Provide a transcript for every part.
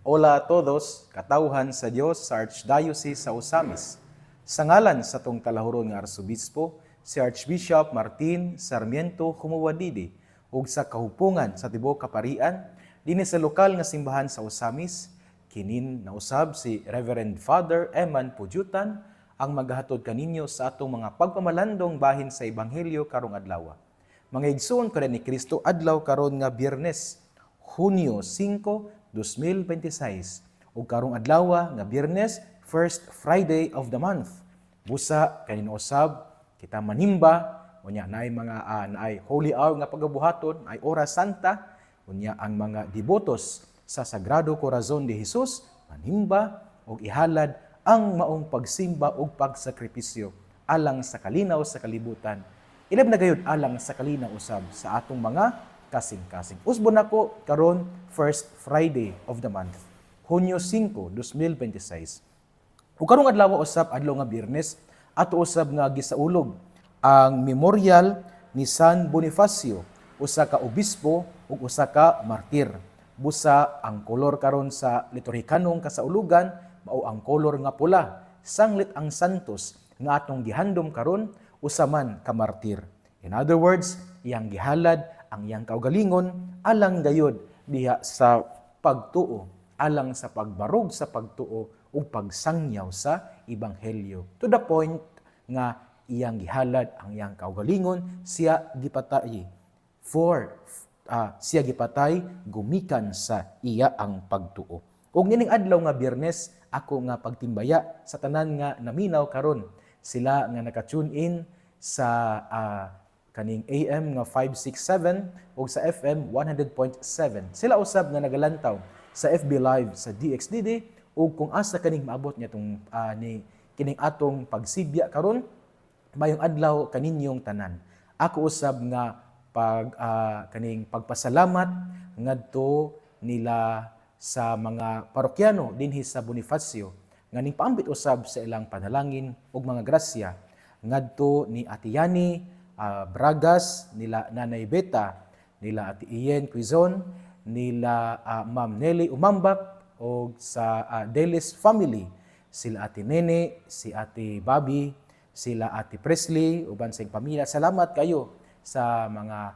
Hola a todos, katawhan sa Dios sa Archdiocese sa Osamis. Sa ngalan sa tong kalahuron nga Arsobispo, si Archbishop Martin Sarmiento Humuwadidi, ug sa kahupungan sa Tibok Kaparian, dinhi sa lokal nga simbahan sa Osamis, kinin nausab si Reverend Father Eman Pujutan ang maghatod kaninyo sa atong mga pagpamalandong bahin sa Ebanghelyo karong adlaw. Mga igsoon ko ni Kristo adlaw karon nga Biyernes, Hunyo 5, 2026 ug karong adlaw nga Biyernes, first Friday of the month. Busa kanin usab kita manimba unya naay mga naay holy hour nga pagabuhaton ay oras santa unya ang mga devotos sa Sagrado Corazon de Jesus manimba ug ihalad ang maong pagsimba ug pagsakripisyo alang sa kalinaw sa kalibutan. Ilab na gayud alang sa kalinaw usab sa atong mga kasing-kasing. Usbon nako karon first Friday of the month, Hunyo 5, 2026. Ug karong adlaw usab adlaw nga Biyernes ato usab nga gisaulog ang memorial ni San Bonifacio, usa ka obispo ug usa ka martir. Busa ang kolor karon sa liturhikanong kasaulugan mao ang kolor nga pula, sanglit ang santos nga atong gihandom karon usaman ka martir. In other words, iyang gihalad ang iyang kaugalingon alang gayud diha sa pagtuo, alang sa pagbarog sa pagtuo ug pagsangyaw sa ebanghelyo. To the point nga iyang gihalad ang iyang kaugalingon siya gipatay siya gipatay gumikan sa iya ang pagtuo. Ug nining adlaw nga Biyernes ako nga pagtimbaya sa tanan nga naminaw karon sila nga naka-tune in sa kaning AM nga 567 ug sa FM 100.7. Sila usab nga nagalantaw sa FB Live sa DXDD ug kung asa kaning maabot niya tong ni kining atong pagsibya karon mayong adlaw kaninyong tanan. Ako usab nga kaning pagpasalamat ngadto nila sa mga parokyano dinhi sa Bonifacio nga ning paambit usab sa ilang panalangin ug mga grasya ngadto ni Ate Yani Bragas, nila Nanay Beta, nila Ate Ian Quizon, nila Ma'am Nelly Umambak o sa Delis family, sila Ate Nene, si Ate Bobby, sila Ate Presley, uban sa pamilya. Salamat kayo sa mga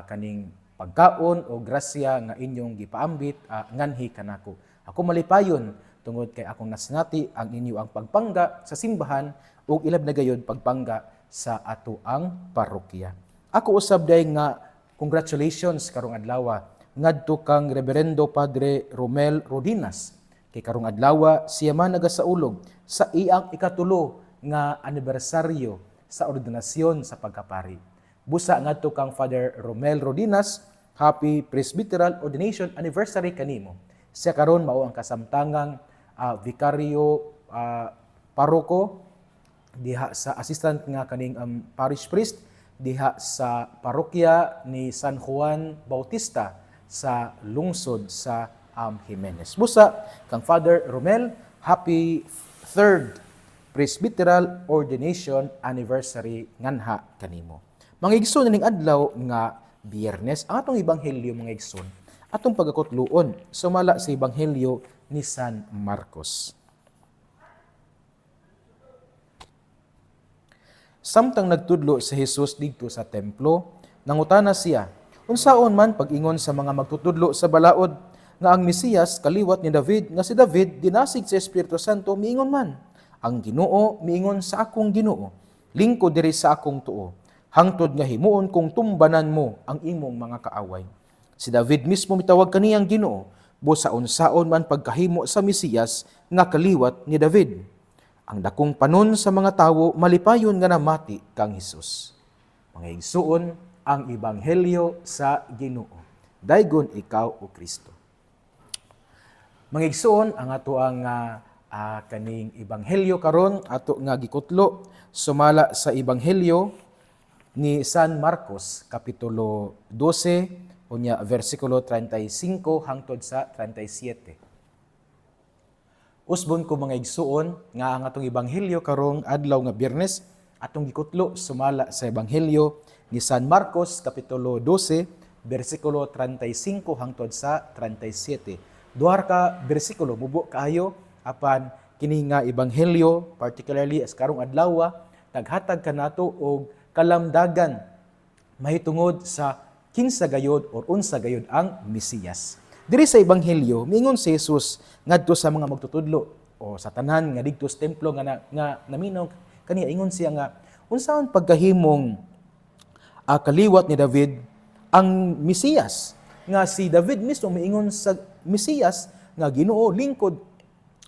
kaning pagkaon o grasya nga inyong gipaambit nganhi kanako. Ako malipayon tungod kay akong nasnati ang inyo ang pagpangga sa simbahan ug ilab na gayud pagpangga sa ato ang parokya. Ako usab day nga congratulations karong adlaw ngadto kang Reverendo Padre Romel Rodinas kay karong adlaw siya man nagasaulog sa iyang ikatulo nga anibersaryo sa ordinasyon sa pagkapari. Busa ngadto kang Father Romel Rodinas, happy Presbyteral Ordination Anniversary kanimo. Siya karon mao ang kasamtangang vikaryo paroko diha sa assistant nga kaning parish priest diha sa parokya ni San Juan Bautista sa lungsod sa Jimenez. Busa kang Father Romel, happy 3rd Presbyteral Ordination Anniversary nganha kanimo. Mga igsoon ning adlaw nga Biyernes, ang atong ebanghelyo mga igsoon, atong pagakutluon sumala sa ebanghelyo ni San Marcos. Samtang nagtudlo si Jesus didto sa templo, nangutana siya, unsaon man pag-ingon sa mga magtutudlo sa balaod nga ang Mesiyas kaliwat ni David, nga si David dinasig sa Espiritu Santo miingon man, ang Ginoo miingon sa akong Ginoo, lingkod diri sa akong tuo, hangtod nga himuon kung tumbanan mo ang imong mga kaaway. Si David mismo mitawag kaniyang Ginoo, busa unsaon man pagkahimo sa Mesiyas nga kaliwat ni David. Ang dakong panon sa mga tawo malipayon nga namati kang Hesus. Mga igsuon ang ebanghelyo sa Ginoo. Daygon ikaw o Kristo. Mga igsuon ang ato ang kaning ebanghelyo karon ato nga gikutlo sumala sa ebanghelyo ni San Marcos kapitulo 12 unya versikulo 35 hangtod sa 37. Usbon ko mga igsuon nga ang atong ebanghelyo karong adlaw nga Biyernes atong gikutlo sumala sa ebanghelyo ni San Marcos kapitulo 12 versikulo 35 hangtod sa 37. duha ka bersikulo mubo kaayo apan kini nga ebanghelyo, particularly as karong adlaw, naghatag kanato og kalamdagan mahitungod sa kinsa gayod or unsa gayod ang Mesiyas. Diri sa ebanghelyo miingon si Jesus ngadto sa mga magtutudlo o sa tanan nga didto sa templo nga naminaw kaniya, ingon siya nga unsaon pagkahimong kaliwat ni David ang Mesiyas, nga si David mismo miingon sa Mesiyas nga Ginoo lingkod,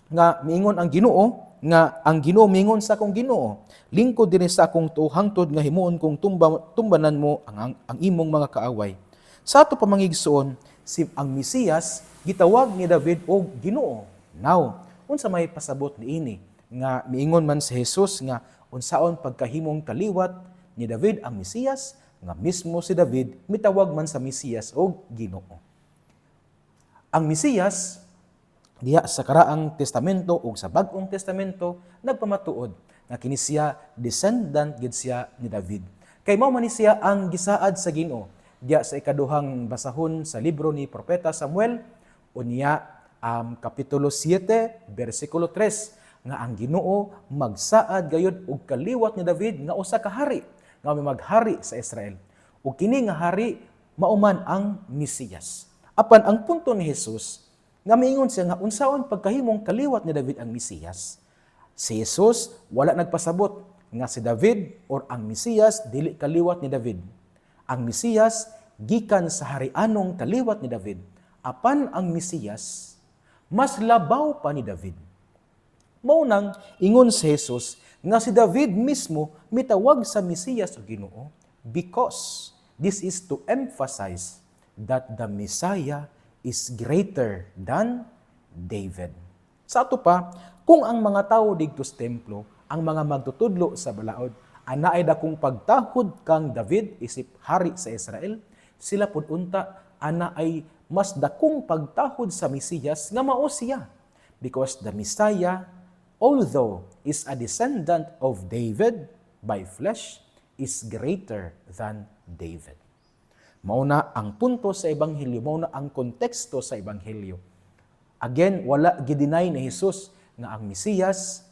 nga miingon ang Ginoo nga ang Ginoo miingon sa akong Ginoo, lingkod dinhi sa akong tuo hangtod nga himuon kong tumbanan mo ang imong mga kaaway. Sa ato pamangigsuon, ang Mesiyas gitawag ni David og Ginoo. Now, unsa may pasabot niini nga miingon man si Jesus nga unsaon pagkahimong kaliwat ni David ang Mesiyas, nga mismo si David mitawag man sa Mesiyas og Ginoo. Ang Mesiyas diha sa karaang testamento ug sa bag-ong testamento nagpamatuod nga kini siya descendant gid siya ni David. Kay mao man ni siya ang gisaad sa Ginoo diha sa ikaduhang basahon sa libro ni Propeta Samuel unya kapitulo 7 bersikulo 3 nga ang Ginoo magsaad gayud og kaliwat ni David nga usa ka hari nga maghari sa Israel. Ug kini nga hari mauman ang Mesiyas. Apan ang punto ni Jesus nga miingon siya nga unsaon pagkahimong kaliwat ni David ang Mesiyas. Si Jesus wala nagpasabot nga si David or ang Mesiyas dili kaliwat ni David. Ang Mesiyas gikan sa harianong kaliwat ni David. Apan ang Mesiyas mas labaw pa ni David. Mao nang ingon si Jesus nga si David mismo mitawag sa Mesiyas o Ginoo because this is to emphasize that the Messiah is greater than David. Sa ato pa, kung ang mga tao didto sa templo, ang mga magtutudlo sa balaod, anaay dakong pagtahod kang David isip hari sa Israel, sila pud unta ana ay mas dakong pagtahod sa Mesiyas nga mao siya because the Messiah, although is a descendant of David by flesh, is greater than David. Mao na ang punto sa ebanghelyo, mao na ang konteksto sa ebanghelyo. Again, wala gidinay ni Jesus nga ang Mesiyas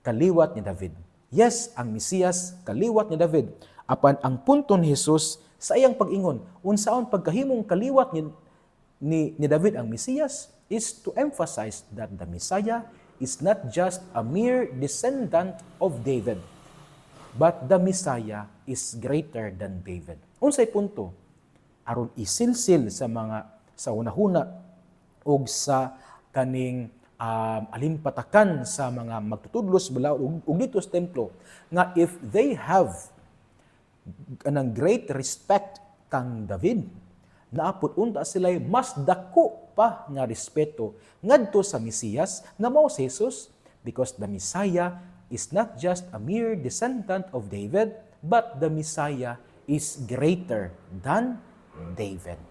kaliwat ni David. Yes, ang Mesiyas kaliwat ni David. Apan ang punto ni Jesus sa iyang pag-ingon, unsaon pagkahimong kaliwat ni David ang Mesiyas is to emphasize that the Messiah is not just a mere descendant of David, but the Messiah is greater than David. Unsay punto? Aron isilsil sa unahuna o sa kaning alimpatakan sa mga magtutudlos balaod ug dito sa templo nga if they have kanang great respect kang David, naapot unta sila mas dako pa nga respeto ngadto sa Mesiyas nga mao si Jesus because the Messiah is not just a mere descendant of David but the Messiah is greater than David.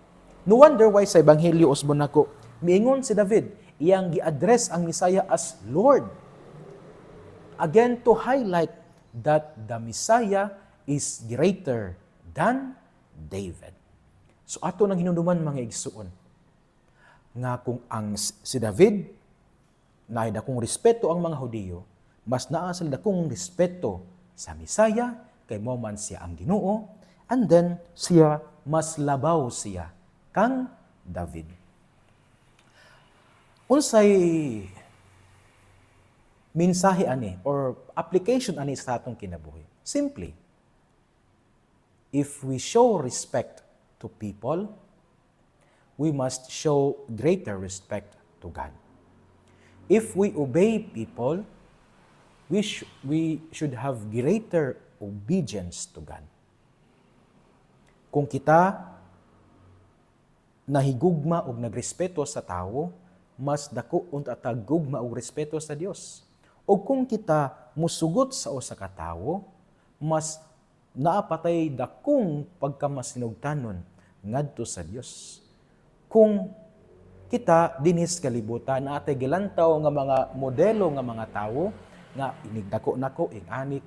No wonder why sa Ebanghelyo usbon nako miingon si David iyang gi-address ang Messiah as Lord. Again to highlight that the Messiah is greater than David. So ato nang hinumduman mga igsuon nga kung ang si David naay dakong respeto ang mga Hudiyo, mas naa sila dakong respeto sa Messiah kay mao man siya ang Ginoo, and then siya mas labaw siya kang David. Unsay mensahe ani or application ani sa atong kinabuhi? Simply, if we show respect to people, we must show greater respect to God. If we obey people, we should have greater obedience to God. Kung kita nahigugma og nagrespeto sa tawo, mas dako unta taggugma og respeto sa Dios. O kung kita musugot sa usa ka tawo, mas naapatay dakong pagkamasinugtanon ngadto sa Dios. Kung kita dinhis kalibutan na atay gilantaw nga mga modelo nga mga tawo nga inigdako nako, ingani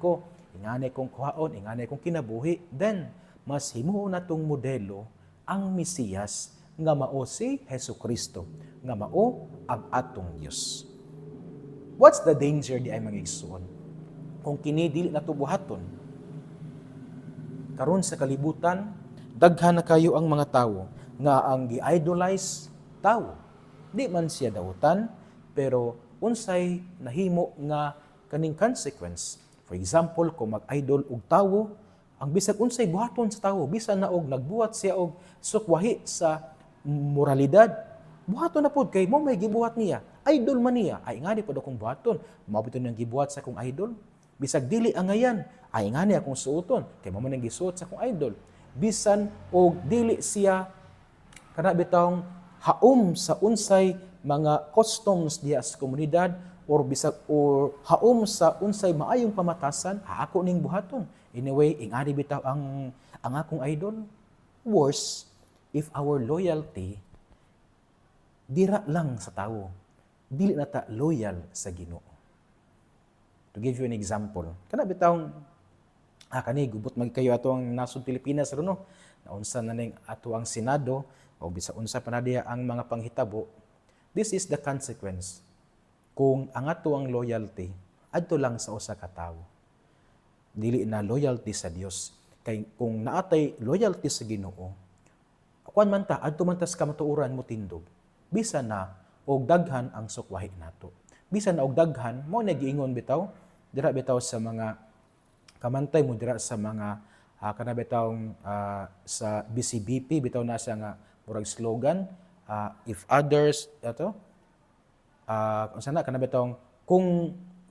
kong kuhaon, ingani kong kinabuhi, then mas himuon natong modelo ang Mesiyas nga mao si Hesukristo. nga mao ang atong Dios. What's the danger di ay mangigsuon? Kung kini dili nato buhaton, karon sa kalibutan, daghan na kayo ang mga tawo nga ang gi-idolize tawo. Di man siya dautan, pero unsay nahimo nga kaning consequence. For example, kung mag-idol og tawo, ang bisag unsay buhaton sa tawo, bisan na og nagbuhat siya og sukwahi sa moralidad, buhaton na pod kay mo may gibuhat niya. Idol man niya, ay nga di pod akong buhaton. Mao biton nang gibuhat sa akong idol. Bisag dili angayan, ay nga ni akong suoton kay mo man ang gisuot sa akong idol. Bisan og dili siya kana bitawng haom sa unsay mga customs diya sa komunidad or bisag or haom sa unsay maayong pamatasan, ako ning buhaton. Anyway, ingani bitaw ang akong idol. Worse, if our loyalty dira lang sa tawo, dili na ta loyal sa Ginoo. To give you an example, kana bitawng kani gubot magkayo ato ang nasod Pilipinas ron no. Naunsa na ning ato ang Senado o bisa unsa pa na diya ang mga panghitabo. This is the consequence kung ang ato ang loyalty adto lang sa usa ka tawo. Dili na loyalty sa Dios. Kay kung naatay loyalty sa Ginoo, kuan man ta adto man ta sa kamatuoran mo tindog. Bisan na og daghan ang sukwahi nato. Bisan na og daghan mo na giingon bitaw dira bitaw sa mga kamantay mo dira sa mga kana bitawng sa BCBP bitaw na siya nga murag slogan, if others ato unsa na kana bitawng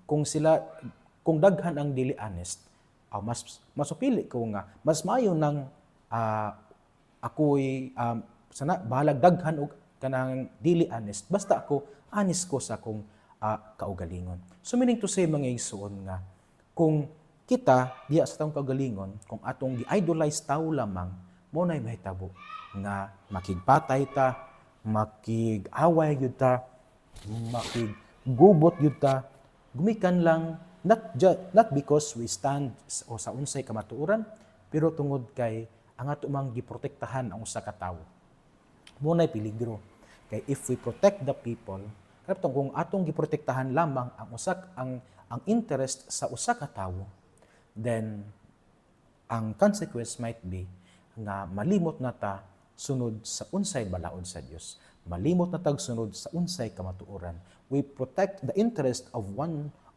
kung sila kung daghan ang dili honest, mas masupili ko nga mas maayo nang ako'y sana bahalag daghan og kanang dili honest basta ako honest ko sa akong kaugalingon. So meaning to say mga igsoon nga kung kita diya sa atong kaugalingon kung atong gi-idolize tawo lamang mo nay mahitabo nga makigpatay ta, makig-away gyud ta, makigubot gyud ta, gumikan lang not because we stand o sa unsay kamatuoran pero tungod kay ang ato mang giprotektahan ang usa ka tawo. Muna'y peligro. Kay if we protect the people, kung atong giprotektahan lamang ang interest sa usa ka tawo, then ang consequence might be nga malimot na ta sunod sa unsay balaod sa Dios. Malimot na tag sunod sa unsay kamatuoran. We protect the interest of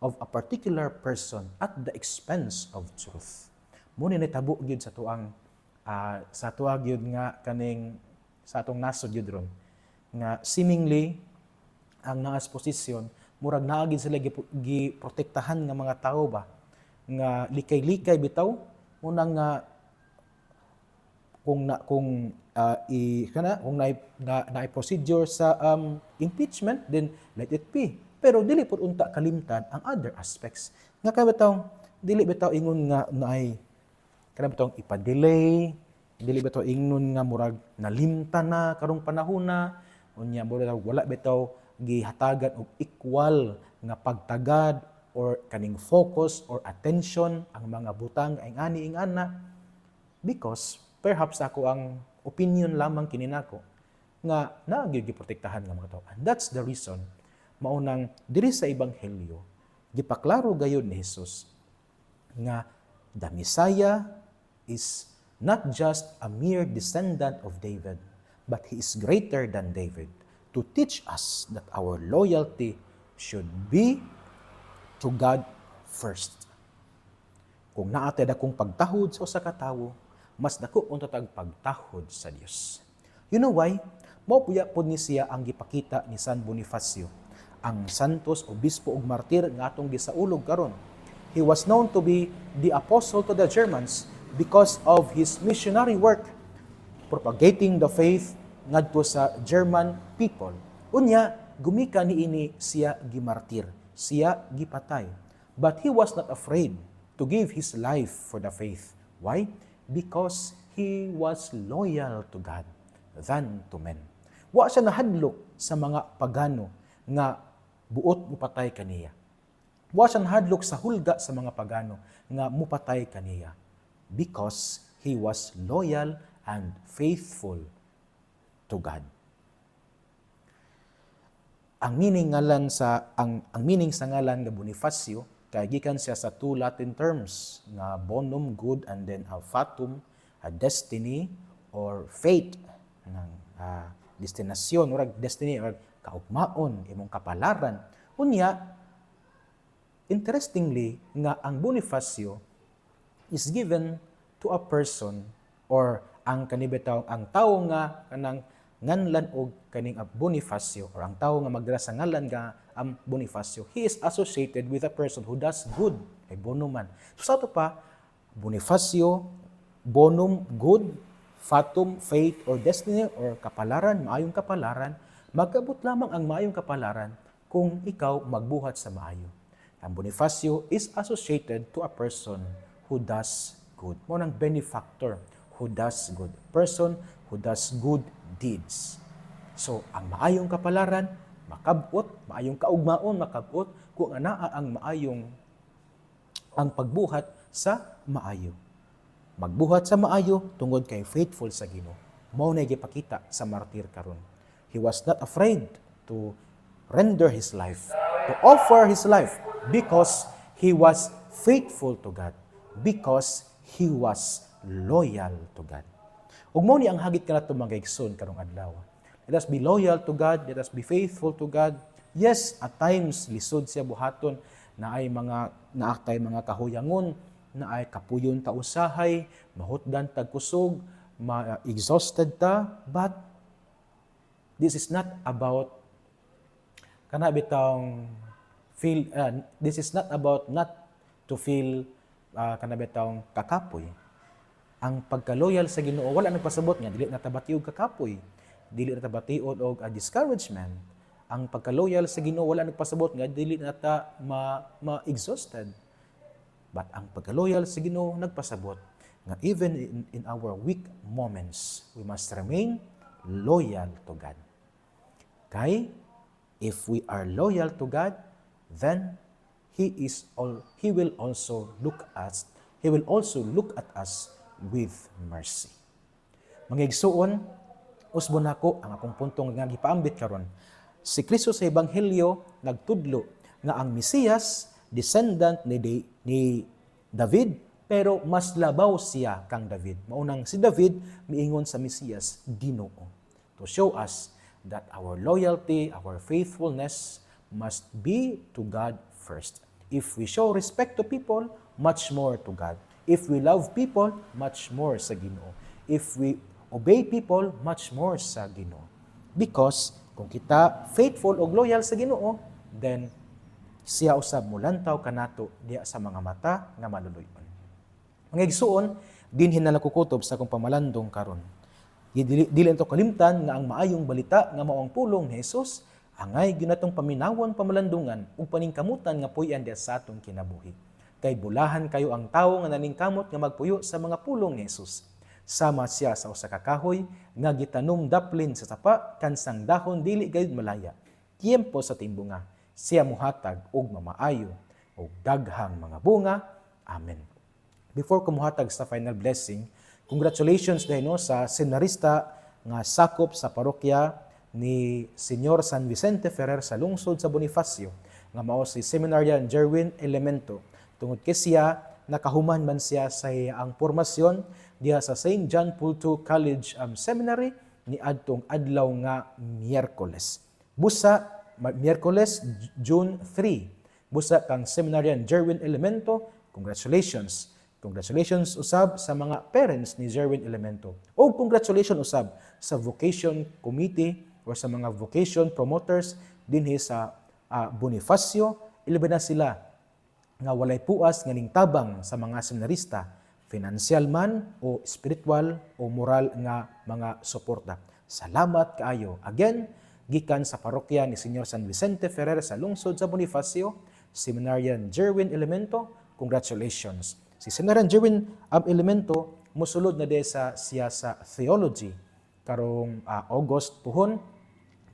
a particular person at the expense of truth. Muna ni tabo gyud sa tuang sa tuwa gyud nga kaning sa atong nasod gyud ron nga seemingly ang naas posisyon murag naa gyud sila giprotektahan nga mga tawo ba nga likay-likay bitaw unang nga kung na procedure sa impeachment then let it be, pero dili pud unta kalimtan ang other aspects nga kay bitaw dili bitaw ingon nga naay kana bitaw ipa-delay, dili bitaw ingnon nga murag nalimtan na karong panahon na unya wala bitaw gihatagan og equal nga pagtagad or kaning focus or attention ang mga butang ay ingana because perhaps ako ang opinion lamang kini nako nga naagyo giprotektahan nga mga tawo. And that's the reason maunang diri sa ebanghelyo gipaklaro gayud ni Jesus nga the Messiah is not just a mere descendant of David, but he is greater than David, to teach us that our loyalty should be to God first. Kung naatay dakong pagtahod sa usa ka tawo, mas dako unta tag pagtahod sa Dios. You know why? Mao puya pod ni siya ang gipakita ni San Bonifacio, ang santos obispo ug martir nga atong gisaulog karon. He was known to be the apostle to the Germans because of his missionary work propagating the faith ngadto sa German people. Unya gumika niini siya gimartir, siya gipatay. But he was not afraid to give his life for the faith. Why? Because he was loyal to God than to men. Wa siya nahadlok sa mga pagano nga buot mupatay kaniya. Wa siya nahadlok sa hulga sa mga pagano nga mupatay kaniya. Because he was loyal and faithful to God. Ang meaning sa ngalan nga Bonifacio kay gikan siya sa two Latin terms nga bonum, good, and then fatum, destiny or fate ng destinasyon or destiny or kaugmaon imong kapalaran. Unya, interestingly nga ang Bonifacio is given to a person or ang kanibitaw ang tawo nga kanang nganlan og kaning Bonifacio or ang tawo nga magdala sa ngalan nga Bonifacio, he is associated with a person who does good, ay bonum man. So sa ito pa, Bonifacio, bonum, good, fatum, fate, or destiny, or kapalaran, maayong kapalaran, magkabot lamang ang maayong kapalaran kung ikaw magbuhat sa maayo. Ang Bonifacio is associated to a person who does good. Mo nang benefactor who does good. Person who does good deeds. So, ang maayong kapalaran, makabot, maayong kaugmaon, makabot, kung anaa ang pagbuhat sa maayo. Magbuhat sa maayo, tungod kay faithful sa Ginoo. Mao na gipakita sa martir karon. He was not afraid to render his life, to offer his life, because he was faithful to God, because he was loyal to God. Ug mao ni ang hagit kanato mga igsoon karong adlaw. Let us be loyal to God, let us be faithful to God. Yes, at times lisod siya buhaton na ay mga kahuyangon, na ay kapuyon ta usahay, mahutdan tag kusog, ma-exhausted ta, but this is not about this is not about not to feel kanabitang kakapoy. Ang pagka-loyal sa Ginoo wala nagpasabot nga dili natabati og kakapoy, dili natabatiod og discouragement. Ang pagka-loyal sa Ginoo wala nagpasabot nga dili nata ma-exhausted. But ang pagka-loyal sa Ginoo nagpasabot nga even in our weak moments, we must remain loyal to God. Kay if we are loyal to God, then He will also look at us with mercy. Mga igsuon, usbon nako ang akong puntong nga gipaambit karon. Si Kristo sa Ebanghelyo nagtudlo nga ang Mesiyas descendant ni David, pero mas labaw siya kang David. Maunang si David miingon sa Mesiyas Ginoo, to show us that our loyalty, our faithfulness must be to God first. If we show respect to people, much more to God. If we love people, much more sa Ginoo. If we obey people, much more sa Ginoo. Because kung kita faithful o loyal sa Ginoo, then siya usab mulantaw kanato diya sa mga mata nga maluluyon. Mga igsuon, dinhin na nakukutob sa akong pamalandong karon. Dili ito kalimtan nga ang maayong balita nga mao ang pulong ni Jesus, angay ginatong paminawon pamalandungan ug paningkamutan nga puy-an diya sa atong kinabuhi. Kay bulahan kayo ang tawo nga naningkamot nga magpuyo sa mga pulong ni Jesus. Sama siya sa usa ka kahoy nga gitanom daplin sa sapa kansang dahon dili gayud malaya. Tiempo sa timbunga siya muhatag og mamaayo og daghang mga bunga. Amen. Before kumuhatag sa final blessing, congratulations dahil sa seminarista nga sakop sa parokya ni Senyor San Vicente Ferrer sa lungsod sa Bonifacio nga mao si Seminarian Jerwin Elemento. Tungod kay siya, nakahuman man siya sa ang pormasyon diha sa St. John Paul II College Seminary ni adtong adlaw nga Miyerkules. Busa, Miyerkules, June 3. Busa kang Seminarian Jerwin Elemento, congratulations. Congratulations usab sa mga parents ni Jerwin Elemento. O congratulations usab sa vocation committee o sa mga vocation promoters dinhi sa Bonifacio. Ilaban na sila nga walay puas nga tabang sa mga seminarista, financial man o spiritual o moral nga mga suporta. Salamat kaayo. Again, gikan sa parokya ni Senyor San Vicente Ferrer sa lungsod sa Bonifacio, Seminarian Jerwin Elemento, congratulations. Si Seminarian Jerwin Elemento mosulod na siya sa theology karong August puhon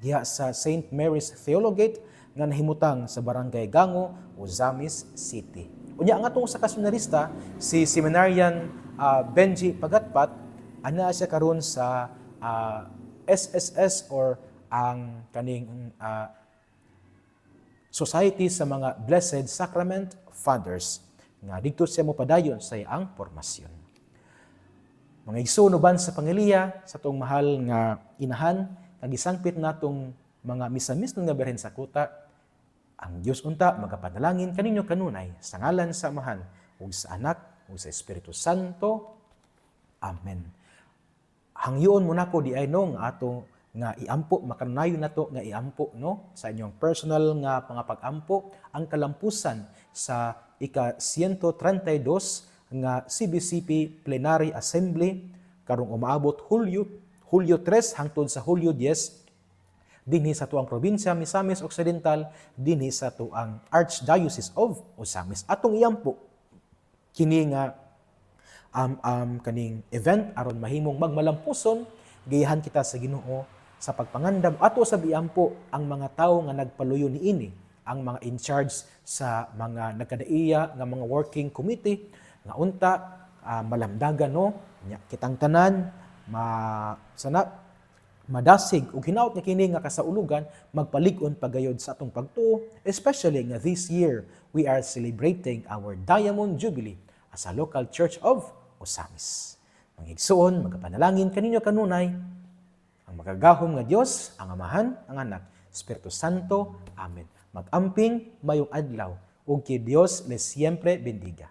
diha sa St. Mary's Theologate nga nahimutang sa Barangay Gango, Ozamis City. Unya ang atong sa kaseminarista, si Seminarian Benji Pagatpat, ana siya karon sa SSS or ang kaning Society sa mga Blessed Sacrament Fathers nga dito siya mo padayon sa iyang pormasyon. Mga igsunuban sa pangiliya sa tong mahal nga inahan, nagisangpit natong mga misamis nga Birhen sa kuta, ang Dios unta magapanalangin kaninyo kanunay sa ngalan sa Amahan ug sa Anak ug sa Espiritu Santo. Amen. Hangyoon mo nako di ay no nga ato nga iampo, makanunayon nato nga iampo no sa inyong personal nga mga pag-ampo ang kalampusan sa ika-132 nga CBCP Plenary Assembly karong umaabot Hulyo 3 hangtod sa Hulyo 10 dinhi sa tuang probinsya Misamis Occidental, dinhi sa tuang Archdiocese of Osamis. Atong iampo kini nga kaning event aron mahimong magmalampuson gayahan kita sa Ginoo sa pagpangandam ato sa biampo ang mga tawo nga nagpaluyo niini, ang mga in charge sa mga nagkadaiya nga mga working committee nga unta malamdagan no nya kitang tanan madasig ug hinaut nga kini nga kasaulugan magpalig-on pagayod sa atong pagtuo, especially nga this year we are celebrating our Diamond Jubilee as a local church of Osamis. Mga igsoon, magapanalangin kaninyo kanunay ang magagahom nga Dios, ang Amahan, ang Anak, Espiritu Santo. Amen. Mag-amping mayong adlaw ug kay Dios les siempre bendiga.